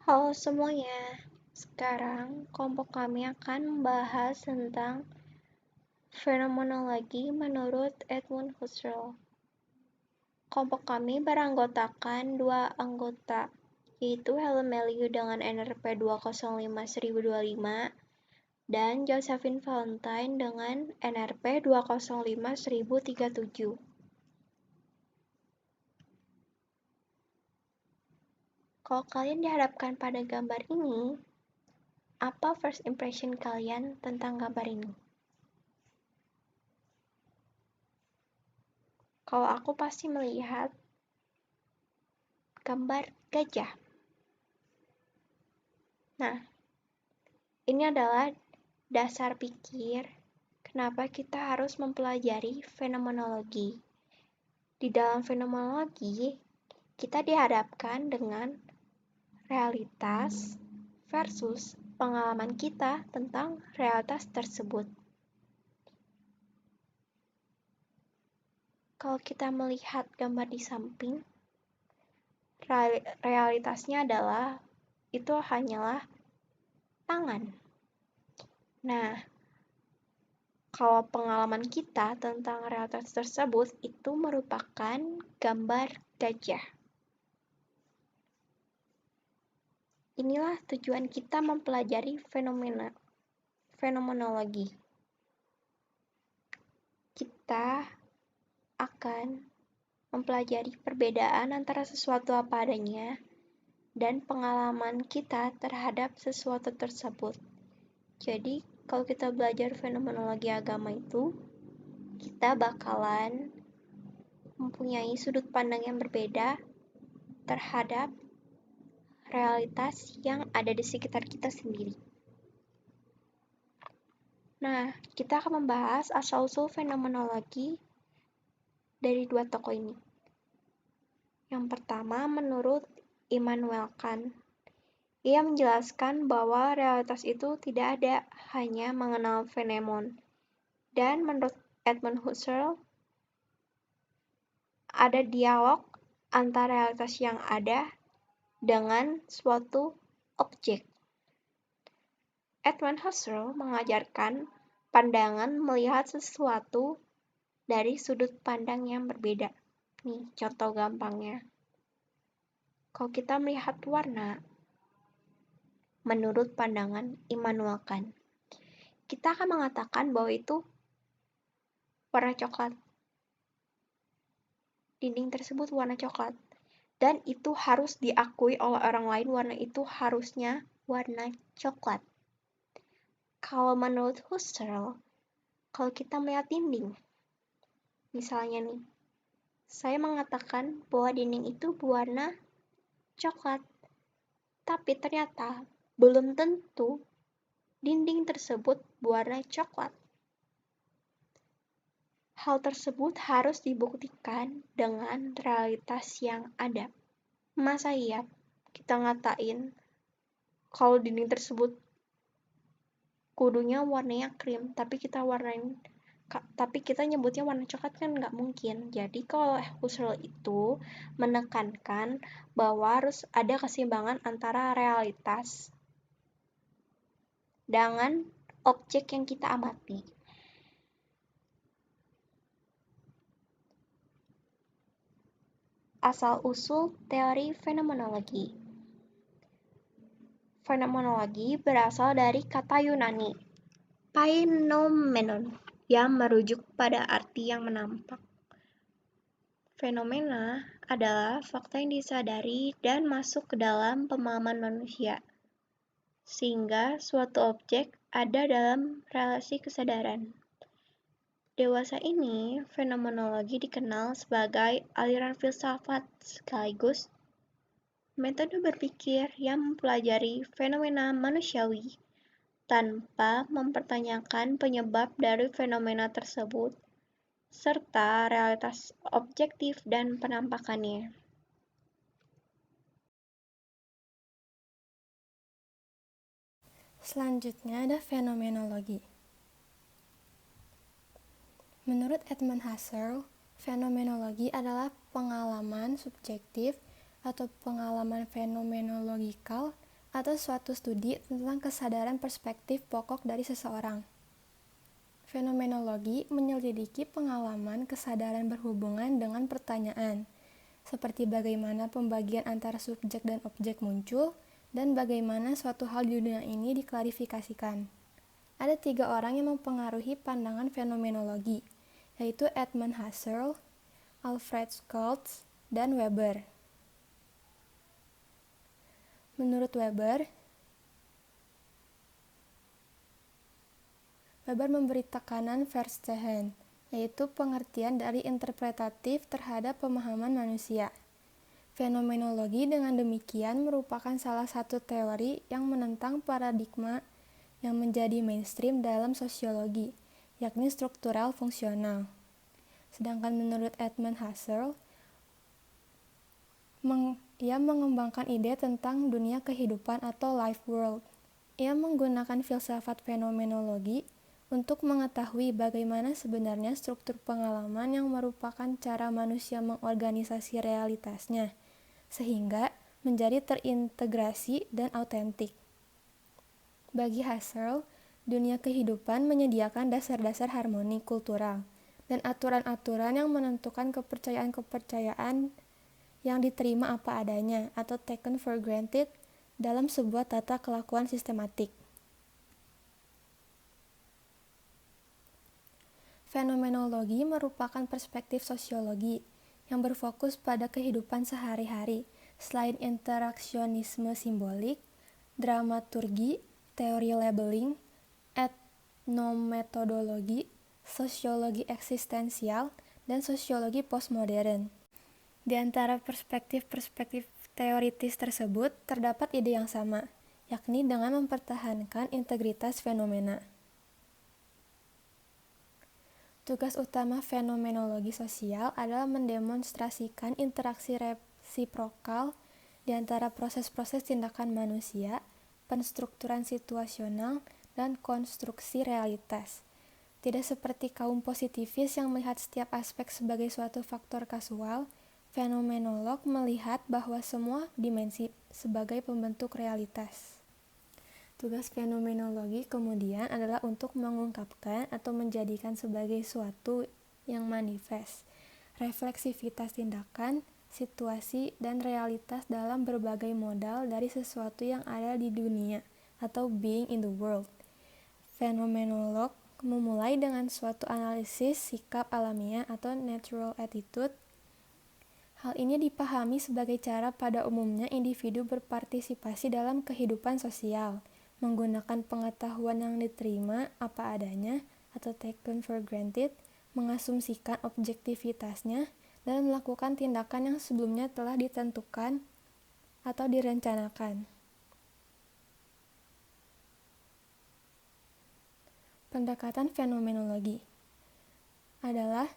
Halo semuanya, sekarang kelompok kami akan membahas tentang fenomenologi menurut Edmund Husserl. Kelompok kami beranggotakan dua anggota, yaitu Helen Meliu dengan NRP 205.1025 dan Josephine Valentine dengan NRP 205.1037. Kalau kalian dihadapkan pada gambar ini, apa first impression kalian tentang gambar ini? Kalau aku pasti melihat gambar gajah. Nah, ini adalah dasar pikir kenapa kita harus mempelajari fenomenologi. Di dalam fenomenologi, kita dihadapkan dengan realitas versus pengalaman kita tentang realitas tersebut. Kalau kita melihat gambar di samping, realitasnya adalah itu hanyalah tangan. Nah, kalau pengalaman kita tentang realitas tersebut itu merupakan gambar gajah. Inilah tujuan kita mempelajari fenomenologi. Kita akan mempelajari perbedaan antara sesuatu apa adanya dan pengalaman kita terhadap sesuatu tersebut. Jadi, kalau kita belajar fenomenologi agama itu, kita bakalan mempunyai sudut pandang yang berbeda terhadap realitas yang ada di sekitar kita sendiri. Nah, kita akan membahas asal-usul fenomenologi dari dua tokoh ini. Yang pertama, menurut Immanuel Kant. Ia menjelaskan bahwa realitas itu tidak ada, hanya mengenal fenomen. Dan menurut Edmund Husserl, ada dialog antara realitas yang ada dengan suatu objek. Edmund Husserl mengajarkan pandangan melihat sesuatu dari sudut pandang yang berbeda. Nih, contoh gampangnya. Kalau kita melihat warna, menurut pandangan Immanuel Kant, kita akan mengatakan bahwa itu warna coklat. Dinding tersebut warna coklat. Dan itu harus diakui oleh orang lain, warna itu harusnya warna coklat. Kalau menurut Husserl, kalau kita melihat dinding, misalnya nih, saya mengatakan bahwa dinding itu berwarna coklat, tapi ternyata belum tentu dinding tersebut berwarna coklat. Hal tersebut harus dibuktikan dengan realitas yang ada. Masa iya kita ngatain kalau dinding tersebut kudunya warnanya krim, tapi kita nyebutnya warna coklat, kan nggak mungkin. Jadi kalau Husserl itu menekankan bahwa harus ada keseimbangan antara realitas dengan objek yang kita amati. Asal-usul teori fenomenologi. Fenomenologi berasal dari kata Yunani, phenomenon, yang merujuk pada arti yang menampak. Fenomena adalah fakta yang disadari dan masuk ke dalam pemahaman manusia, sehingga suatu objek ada dalam relasi kesadaran. Dewasa ini, fenomenologi dikenal sebagai aliran filsafat sekaligus metode berpikir yang mempelajari fenomena manusiawi tanpa mempertanyakan penyebab dari fenomena tersebut, serta realitas objektif dan penampakannya. Selanjutnya ada fenomenologi. Menurut Edmund Husserl, fenomenologi adalah pengalaman subjektif atau pengalaman fenomenologikal atau suatu studi tentang kesadaran perspektif pokok dari seseorang. Fenomenologi menyelidiki pengalaman kesadaran berhubungan dengan pertanyaan, seperti bagaimana pembagian antara subjek dan objek muncul, dan bagaimana suatu hal di dunia ini diklarifikasikan. Ada 3 orang yang mempengaruhi pandangan fenomenologi, yaitu Edmund Husserl, Alfred Schultz, dan Weber. Menurut Weber memberi tekanan Verstehen, yaitu pengertian dari interpretatif terhadap pemahaman manusia. Fenomenologi dengan demikian merupakan salah satu teori yang menentang paradigma yang menjadi mainstream dalam sosiologi, yakni struktural fungsional. Sedangkan menurut Edmund Husserl, ia mengembangkan ide tentang dunia kehidupan atau life world. Ia menggunakan filsafat fenomenologi untuk mengetahui bagaimana sebenarnya struktur pengalaman yang merupakan cara manusia mengorganisasi realitasnya, sehingga menjadi terintegrasi dan autentik. Bagi Husserl, dunia kehidupan menyediakan dasar-dasar harmoni kultural dan aturan-aturan yang menentukan kepercayaan-kepercayaan yang diterima apa adanya atau taken for granted dalam sebuah tata kelakuan sistematik. Fenomenologi merupakan perspektif sosiologi yang berfokus pada kehidupan sehari-hari, selain interaksionisme simbolik, dramaturgi, teori labeling, etnometodologi, sosiologi eksistensial, dan sosiologi postmodern. Di antara perspektif-perspektif teoritis tersebut terdapat ide yang sama, yakni dengan mempertahankan integritas fenomena. Tugas utama fenomenologi sosial adalah mendemonstrasikan interaksi resiprokal di antara proses-proses tindakan manusia, penstrukturan situasional, dan konstruksi realitas. Tidak seperti kaum positivis yang melihat setiap aspek sebagai suatu faktor kasual, fenomenolog melihat bahwa semua dimensi sebagai pembentuk realitas. Tugas fenomenologi kemudian adalah untuk mengungkapkan atau menjadikan sebagai suatu yang manifest, refleksivitas tindakan, situasi, dan realitas dalam berbagai modal dari sesuatu yang ada di dunia atau being in the world. Fenomenolog memulai dengan suatu analisis sikap alamiah atau natural attitude. Hal ini dipahami sebagai cara pada umumnya individu berpartisipasi dalam kehidupan sosial, menggunakan pengetahuan yang diterima apa adanya atau taken for granted, mengasumsikan objektivitasnya, dan melakukan tindakan yang sebelumnya telah ditentukan atau direncanakan. Pendekatan fenomenologi adalah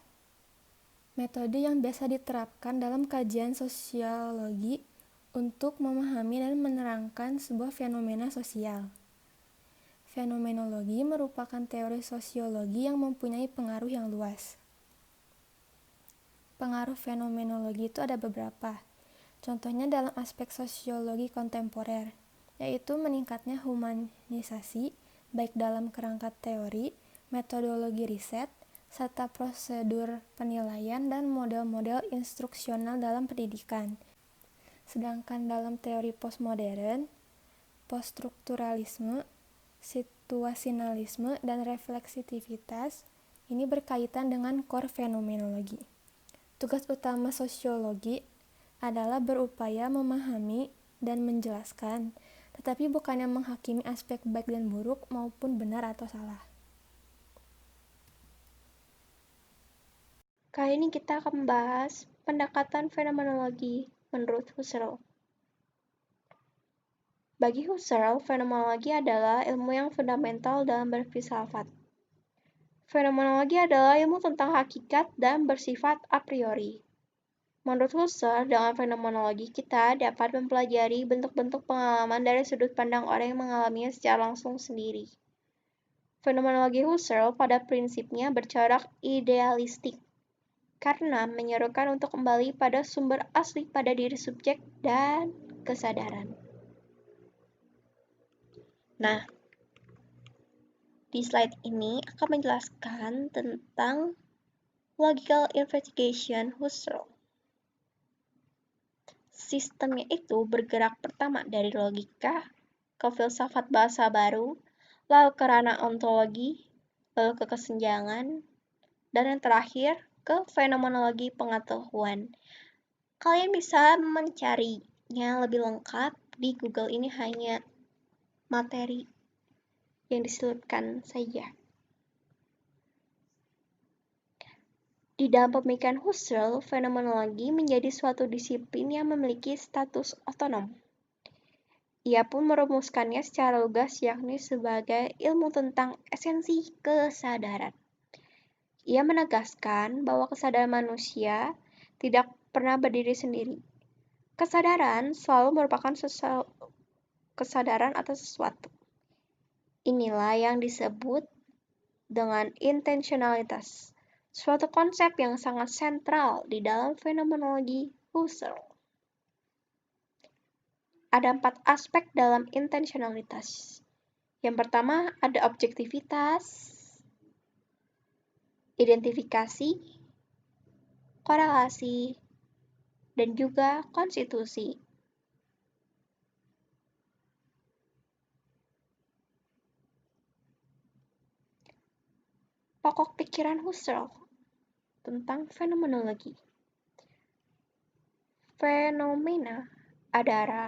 metode yang biasa diterapkan dalam kajian sosiologi untuk memahami dan menerangkan sebuah fenomena sosial. Fenomenologi merupakan teori sosiologi yang mempunyai pengaruh yang luas. Pengaruh fenomenologi itu ada beberapa. Contohnya dalam aspek sosiologi kontemporer, yaitu meningkatnya humanisasi, baik dalam kerangka teori, metodologi riset, serta prosedur penilaian dan model-model instruksional dalam pendidikan. Sedangkan dalam teori postmodern, poststrukturalisme, situasionalisme, dan refleksitivitas ini berkaitan dengan core fenomenologi. Tugas utama sosiologi adalah berupaya memahami dan menjelaskan, tetapi bukannya menghakimi aspek baik dan buruk maupun benar atau salah. Kali ini kita akan membahas pendekatan fenomenologi menurut Husserl. Bagi Husserl, fenomenologi adalah ilmu yang fundamental dalam berfilsafat. Fenomenologi adalah ilmu tentang hakikat dan bersifat a priori. Menurut Husserl, dengan fenomenologi kita dapat mempelajari bentuk-bentuk pengalaman dari sudut pandang orang yang mengalaminya secara langsung sendiri. Fenomenologi Husserl pada prinsipnya bercorak idealistik, karena menyerukan untuk kembali pada sumber asli pada diri subjek dan kesadaran. Nah, di slide ini akan menjelaskan tentang logical investigation Husserl. Sistemnya itu bergerak pertama dari logika ke filsafat bahasa baru, lalu ke ranah ontologi, lalu ke kesenjangan, dan yang terakhir ke fenomenologi pengetahuan. Kalian bisa mencarinya lebih lengkap di Google, ini hanya materi yang diselipkan saja. Di dalam pemikiran Husserl, fenomenologi menjadi suatu disiplin yang memiliki status otonom. Ia pun merumuskannya secara lugas, yakni sebagai ilmu tentang esensi kesadaran. Ia menegaskan bahwa kesadaran manusia tidak pernah berdiri sendiri. Kesadaran selalu merupakan kesadaran atas sesuatu. Inilah yang disebut dengan intentionalitas, suatu konsep yang sangat sentral di dalam fenomenologi Husserl. Ada 4 aspek dalam intentionalitas. Yang pertama ada objektivitas, identifikasi, korelasi, dan juga konstitusi. Pokok pikiran Husserl tentang fenomenologi. Fenomena adalah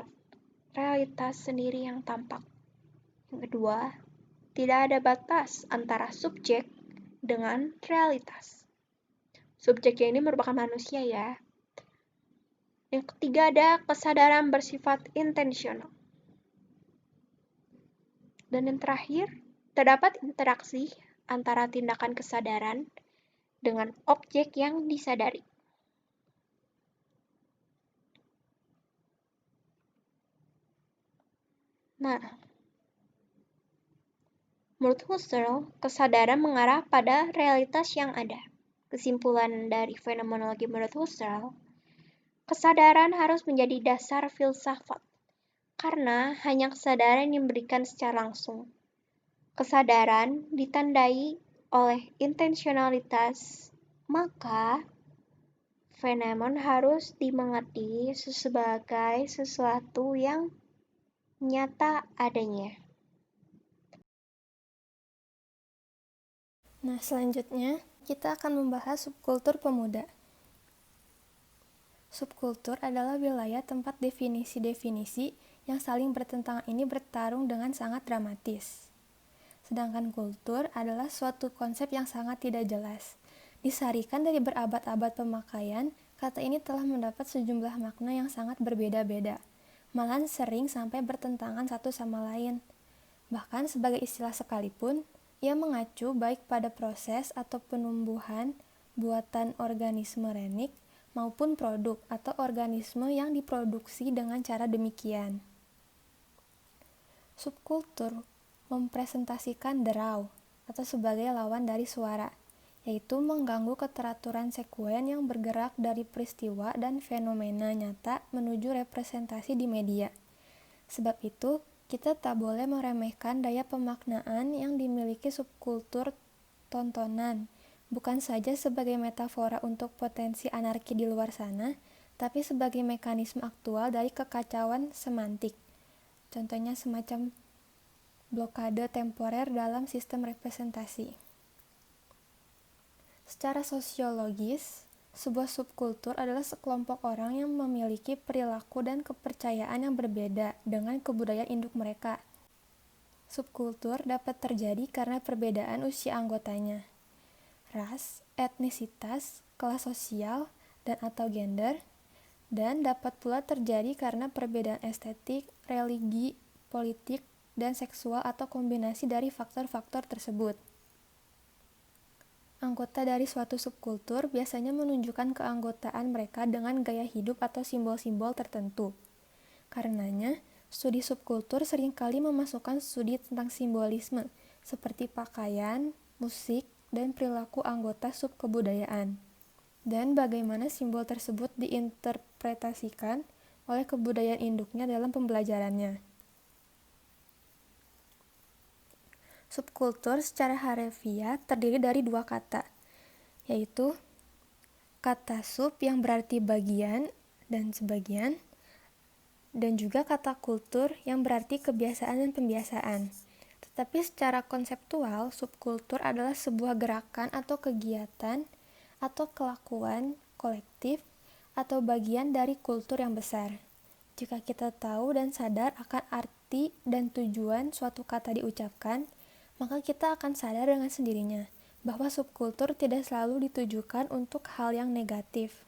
realitas sendiri yang tampak. Yang kedua, tidak ada batas antara subjek dengan realitas. Subjeknya ini merupakan manusia ya. Yang ketiga ada kesadaran bersifat intensional. Dan yang terakhir, terdapat interaksi antara tindakan kesadaran dengan objek yang disadari. Nah, menurut Husserl, kesadaran mengarah pada realitas yang ada. Kesimpulan dari fenomenologi menurut Husserl, kesadaran harus menjadi dasar filsafat, karena hanya kesadaran yang diberikan secara langsung. Kesadaran ditandai oleh intensionalitas, maka fenomen harus dimengerti sebagai sesuatu yang nyata adanya. Nah, selanjutnya kita akan membahas subkultur pemuda. Subkultur adalah wilayah tempat definisi-definisi yang saling bertentangan ini bertarung dengan sangat dramatis. Sedangkan kultur adalah suatu konsep yang sangat tidak jelas. Disarikan dari berabad-abad pemakaian, kata ini telah mendapat sejumlah makna yang sangat berbeda-beda, malahan sering sampai bertentangan satu sama lain. Bahkan sebagai istilah sekalipun, ia mengacu baik pada proses atau penumbuhan buatan organisme renik maupun produk atau organisme yang diproduksi dengan cara demikian. Subkultur mempresentasikan the raw atau sebagai lawan dari suara, yaitu mengganggu keteraturan sekuen yang bergerak dari peristiwa dan fenomena nyata menuju representasi di media. Sebab itu, kita tak boleh meremehkan daya pemaknaan yang dimiliki subkultur tontonan, bukan saja sebagai metafora untuk potensi anarki di luar sana, tapi sebagai mekanisme aktual dari kekacauan semantik. Contohnya semacam blokade temporer dalam sistem representasi. Secara sosiologis, sebuah subkultur adalah sekelompok orang yang memiliki perilaku dan kepercayaan yang berbeda dengan kebudayaan induk mereka. Subkultur dapat terjadi karena perbedaan usia anggotanya, ras, etnisitas, kelas sosial, dan atau gender, dan dapat pula terjadi karena perbedaan estetik, religi, politik, dan seksual atau kombinasi dari faktor-faktor tersebut. Anggota dari suatu subkultur biasanya menunjukkan keanggotaan mereka dengan gaya hidup atau simbol-simbol tertentu. Karenanya, studi subkultur seringkali memasukkan studi tentang simbolisme, seperti pakaian, musik, dan perilaku anggota subkebudayaan, dan bagaimana simbol tersebut diinterpretasikan oleh kebudayaan induknya dalam pembelajarannya. Subkultur secara harfiah terdiri dari dua kata, yaitu kata sub yang berarti bagian dan sebagian, dan juga kata kultur yang berarti kebiasaan dan pembiasaan. Tetapi secara konseptual, subkultur adalah sebuah gerakan atau kegiatan atau kelakuan kolektif atau bagian dari kultur yang besar. Jika kita tahu dan sadar akan arti dan tujuan suatu kata diucapkan, maka kita akan sadar dengan sendirinya bahwa subkultur tidak selalu ditujukan untuk hal yang negatif.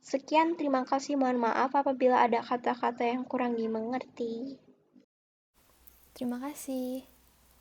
Sekian, terima kasih. Mohon maaf apabila ada kata-kata yang kurang dimengerti. Terima kasih.